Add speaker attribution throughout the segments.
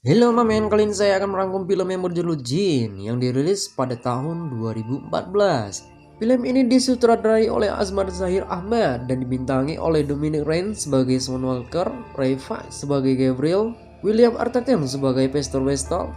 Speaker 1: Halo mamen, kali ini saya akan merangkum film yang berjudul Jin yang dirilis pada tahun 2014. Film ini disutradarai oleh Azmar Zahir Ahmad dan dibintangi oleh Dominic Rains sebagai Swan Walker, Ray Fiennes sebagai Gabriel, William Arterton sebagai Pastor Westall,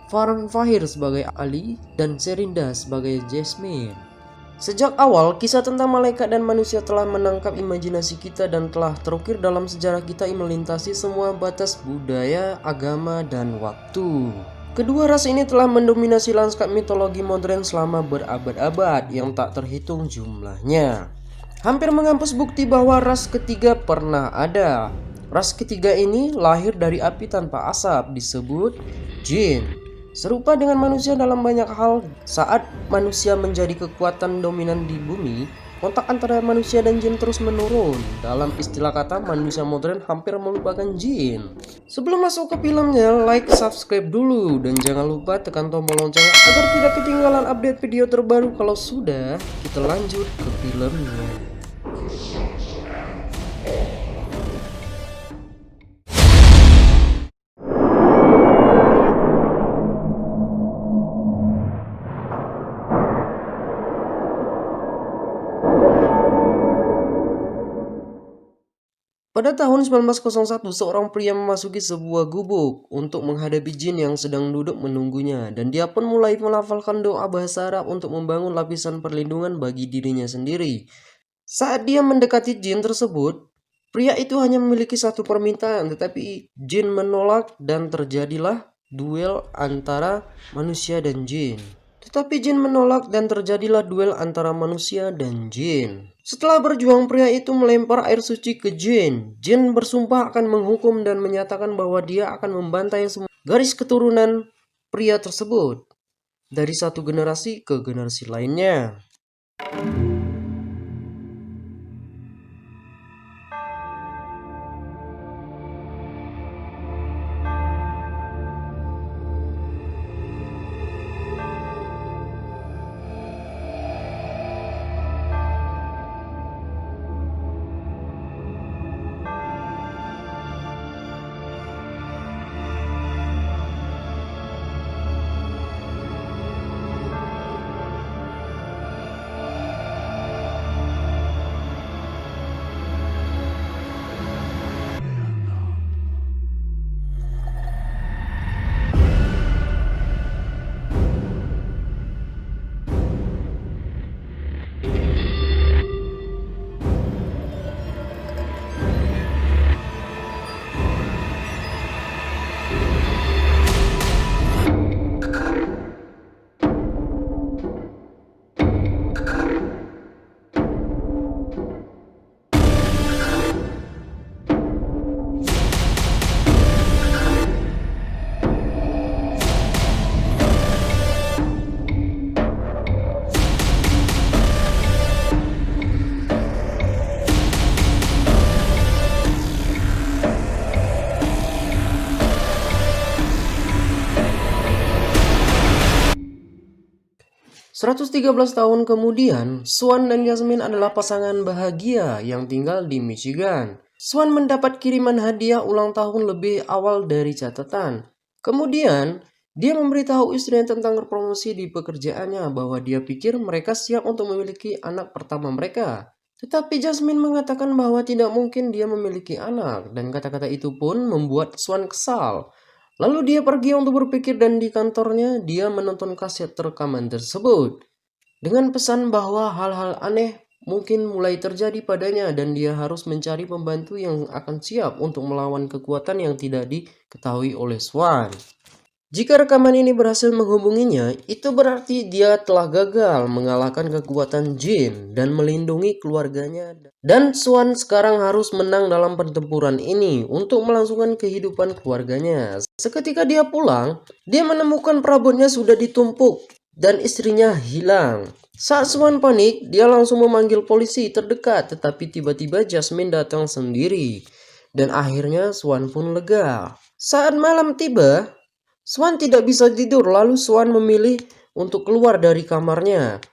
Speaker 1: Farhan Fahir sebagai Ali, dan Serinda sebagai Jasmine. Sejak awal, kisah tentang malaikat dan manusia telah menangkap imajinasi kita dan telah terukir dalam sejarah kita yang melintasi semua batas budaya, agama, dan waktu. Kedua ras ini telah mendominasi lanskap mitologi modern selama berabad-abad yang tak terhitung jumlahnya. Hampir menghapus bukti bahwa ras ketiga pernah ada. Ras ketiga ini lahir dari api tanpa asap, disebut Jin. Serupa dengan manusia dalam banyak hal, saat manusia menjadi kekuatan dominan di bumi, kontak antara manusia dan jin terus menurun. Dalam istilah kata, manusia modern hampir melupakan jin. Sebelum masuk ke filmnya, like, subscribe dulu, dan jangan lupa tekan tombol lonceng agar tidak ketinggalan update video terbaru. Kalau sudah, kita lanjut ke filmnya. Pada tahun 1901, seorang pria memasuki sebuah gubuk untuk menghadapi jin yang sedang duduk menunggunya, dan dia pun mulai melafalkan doa bahasa Arab untuk membangun lapisan perlindungan bagi dirinya sendiri. Saat dia mendekati jin tersebut, pria itu hanya memiliki satu permintaan, tetapi jin menolak dan terjadilah duel antara manusia dan jin. Setelah berjuang, pria itu melempar air suci ke jin. Jin bersumpah akan menghukum dan menyatakan bahwa dia akan membantai semua garis keturunan pria tersebut dari satu generasi ke generasi lainnya. "113 tahun kemudian, Swan dan Yasmin adalah pasangan bahagia yang tinggal di Michigan. Swan mendapat kiriman hadiah ulang tahun lebih awal dari catatan. Kemudian, dia memberitahu istrinya tentang promosi di pekerjaannya bahwa dia pikir mereka siap untuk memiliki anak pertama mereka. Tetapi Jasmine mengatakan bahwa tidak mungkin dia memiliki anak, dan kata-kata itu pun membuat Swan kesal. Lalu dia pergi untuk berpikir, dan di kantornya dia menonton kaset rekaman tersebut dengan pesan bahwa hal-hal aneh mungkin mulai terjadi padanya dan dia harus mencari pembantu yang akan siap untuk melawan kekuatan yang tidak diketahui oleh Swan. Jika rekaman ini berhasil menghubunginya, itu berarti dia telah gagal mengalahkan kekuatan jin dan melindungi keluarganya. Dan Swan sekarang harus menang dalam pertempuran ini untuk melangsungkan kehidupan keluarganya. Seketika dia pulang, dia menemukan perabotnya sudah ditumpuk dan istrinya hilang. Saat Swan panik, dia langsung memanggil polisi terdekat, tetapi tiba-tiba Jasmine datang sendiri. Dan akhirnya Swan pun lega. Saat malam tiba, Swan tidak bisa tidur, lalu Swan memilih untuk keluar dari kamarnya.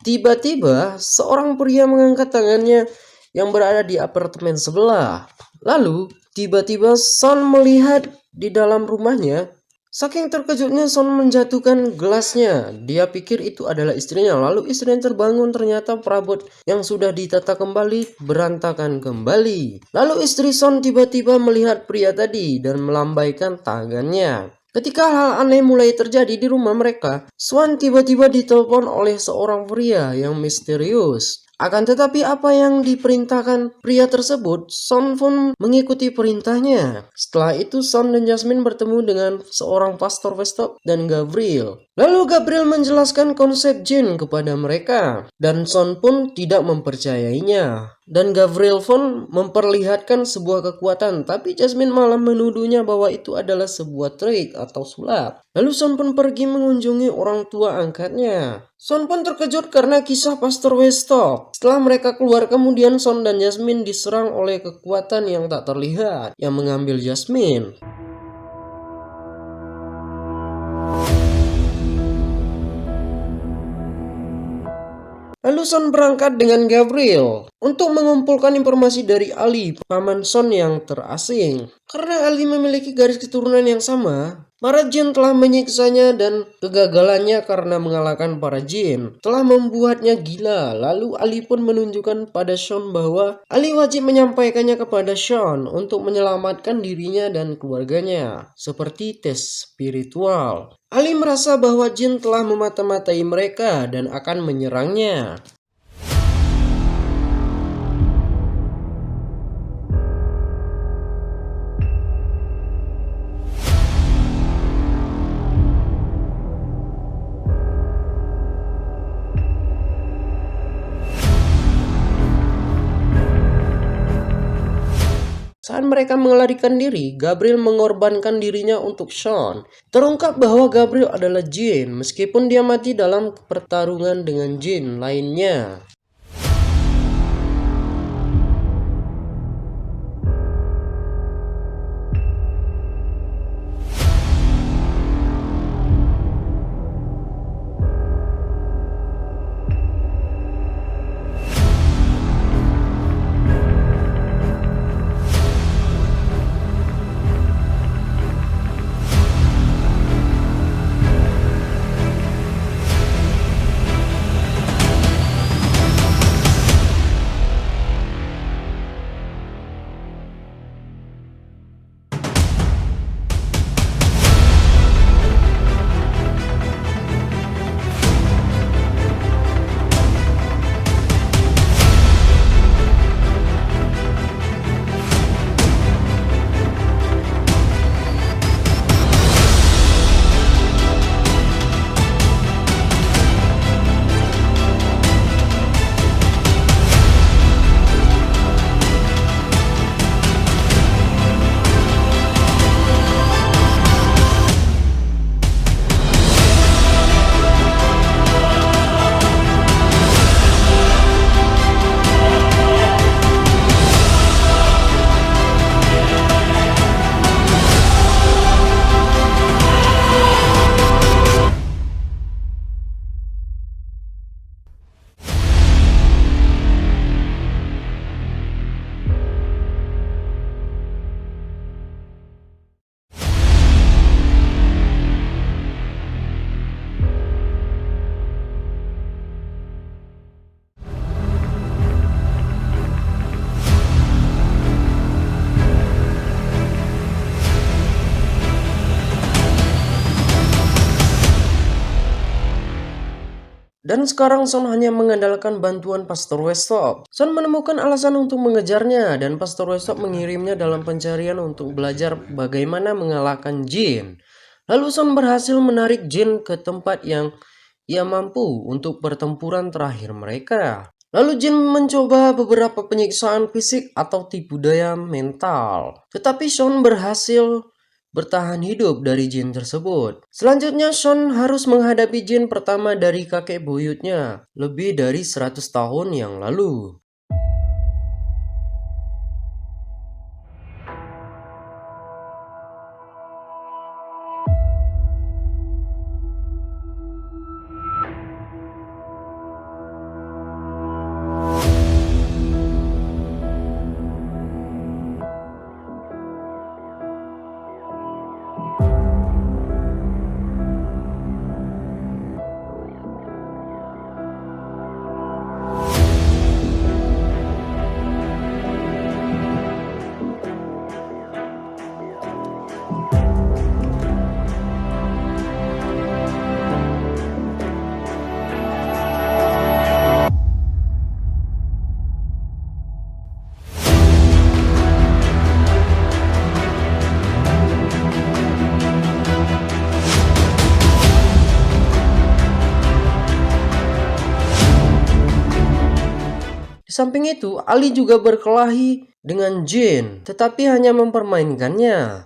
Speaker 1: Tiba-tiba, seorang pria mengangkat tangannya yang berada di apartemen sebelah. Lalu, tiba-tiba Swan melihat di dalam rumahnya Saking terkejutnya Son menjatuhkan gelasnya. Dia pikir itu adalah istrinya. Lalu istrinya terbangun, ternyata perabot yang sudah ditata kembali berantakan kembali. Lalu istri Son tiba-tiba melihat pria tadi dan melambaikan tangannya. Ketika hal aneh mulai terjadi di rumah mereka, Swan tiba-tiba ditelepon oleh seorang pria yang misterius. Akan tetapi apa yang diperintahkan pria tersebut, Son pun mengikuti perintahnya. Setelah itu Son dan Jasmine bertemu dengan seorang pastor Westop dan Gabriel. Lalu Gabriel menjelaskan konsep jin kepada mereka, dan Son pun tidak mempercayainya. Dan Gabriel pun memperlihatkan sebuah kekuatan, tapi Jasmine malah menuduhnya bahwa itu adalah sebuah trik atau sulap. Lalu Son pun pergi mengunjungi orang tua angkatnya. Son pun terkejut karena kisah Pastor Westop. Setelah mereka keluar, kemudian Son dan Jasmine diserang oleh kekuatan yang tak terlihat yang mengambil Jasmine. Lalu Son berangkat dengan Gabriel untuk mengumpulkan informasi dari Ali, paman Son yang terasing. Karena Ali memiliki garis keturunan yang sama, para jin telah menyiksanya dan kegagalannya karena mengalahkan para jin telah membuatnya gila. Lalu Ali pun menunjukkan pada Son bahwa Ali wajib menyampaikannya kepada Son untuk menyelamatkan dirinya dan keluarganya, seperti tes spiritual. Ali merasa bahwa jin telah memata-matai mereka dan akan menyerangnya. Saat mereka melarikan diri, Gabriel mengorbankan dirinya untuk Sean. Terungkap bahwa Gabriel adalah jin, meskipun dia mati dalam pertarungan dengan jin lainnya. Dan sekarang Son hanya mengandalkan bantuan Pastor Westop. Son menemukan alasan untuk mengejarnya dan Pastor Westop mengirimnya dalam pencarian untuk belajar bagaimana mengalahkan jin. Lalu Son berhasil menarik jin ke tempat yang ia mampu untuk pertempuran terakhir mereka. Lalu jin mencoba beberapa penyiksaan fisik atau tipu daya mental. Tetapi Son berhasil bertahan hidup dari jin tersebut. Selanjutnya Sean harus menghadapi jin pertama dari kakek buyutnya lebih dari 100 tahun yang lalu. samping itu, Ali juga berkelahi dengan Jin, tetapi hanya mempermainkannya.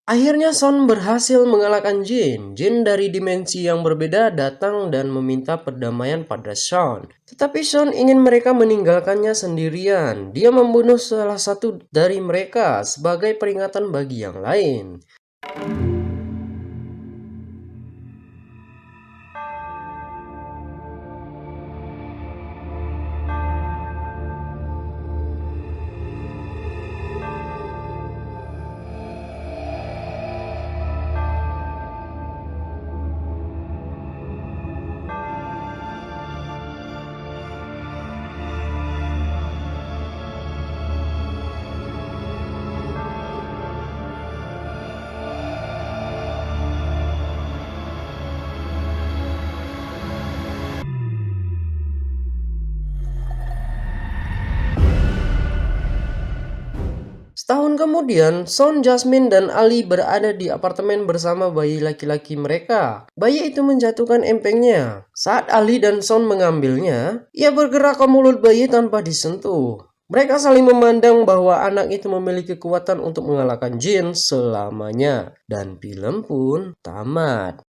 Speaker 1: Akhirnya Son berhasil mengalahkan Jin. Jin dari dimensi yang berbeda datang dan meminta perdamaian pada Son. Tetapi Son ingin mereka meninggalkannya sendirian. Dia membunuh salah satu dari mereka sebagai peringatan bagi yang lain. Setahun kemudian, Son, Jasmine, dan Ali berada di apartemen bersama bayi laki-laki mereka. Bayi itu menjatuhkan empengnya. Saat Ali dan Son mengambilnya, ia bergerak ke mulut bayi tanpa disentuh. Mereka saling memandang bahwa anak itu memiliki kekuatan untuk mengalahkan Jin selamanya. Dan film pun tamat.